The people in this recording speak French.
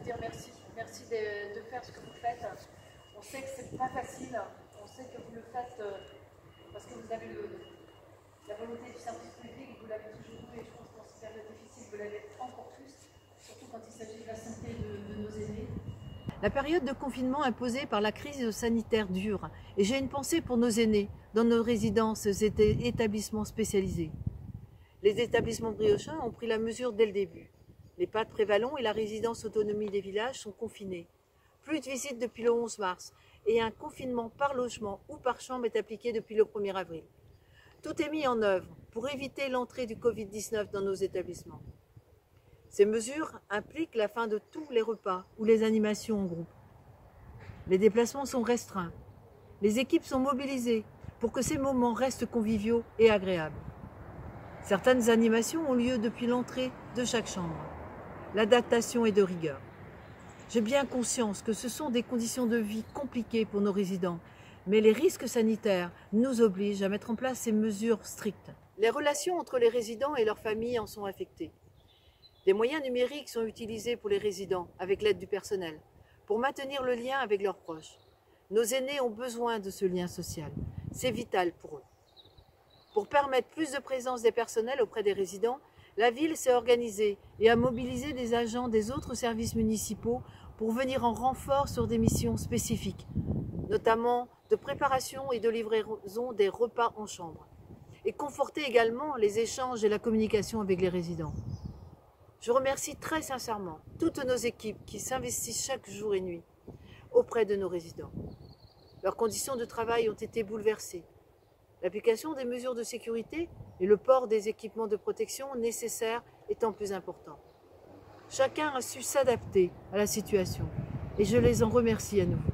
dire merci. Merci de faire ce que vous faites. On sait que c'est pas facile. On sait que vous le faites parce que vous avez la volonté du service public. Vous l'avez toujours eu et je pense que dans ces périodes difficiles, vous l'avez encore plus, surtout quand il s'agit de la santé de nos aînés. La période de confinement imposée par la crise sanitaire dure et j'ai une pensée pour nos aînés dans nos résidences et établissements spécialisés. Les établissements briochins ont pris la mesure dès le début. Les PAD Prévalon et la résidence autonomie des villages sont confinés. Plus de visites depuis le 11 mars et un confinement par logement ou par chambre est appliqué depuis le 1er avril. Tout est mis en œuvre pour éviter l'entrée du Covid-19 dans nos établissements. Ces mesures impliquent la fin de tous les repas ou les animations en groupe. Les déplacements sont restreints. Les équipes sont mobilisées pour que ces moments restent conviviaux et agréables. Certaines animations ont lieu depuis l'entrée de chaque chambre. L'adaptation est de rigueur. J'ai bien conscience que ce sont des conditions de vie compliquées pour nos résidents, mais les risques sanitaires nous obligent à mettre en place ces mesures strictes. Les relations entre les résidents et leurs familles en sont affectées. Des moyens numériques sont utilisés pour les résidents, avec l'aide du personnel, pour maintenir le lien avec leurs proches. Nos aînés ont besoin de ce lien social. C'est vital pour eux. Pour permettre plus de présence des personnels auprès des résidents, la ville s'est organisée et a mobilisé des agents des autres services municipaux pour venir en renfort sur des missions spécifiques, notamment de préparation et de livraison des repas en chambre, et conforter également les échanges et la communication avec les résidents. Je remercie très sincèrement toutes nos équipes qui s'investissent chaque jour et nuit auprès de nos résidents. Leurs conditions de travail ont été bouleversées. L'application des mesures de sécurité et le port des équipements de protection nécessaires étant plus important. Chacun a su s'adapter à la situation et je les en remercie à nouveau.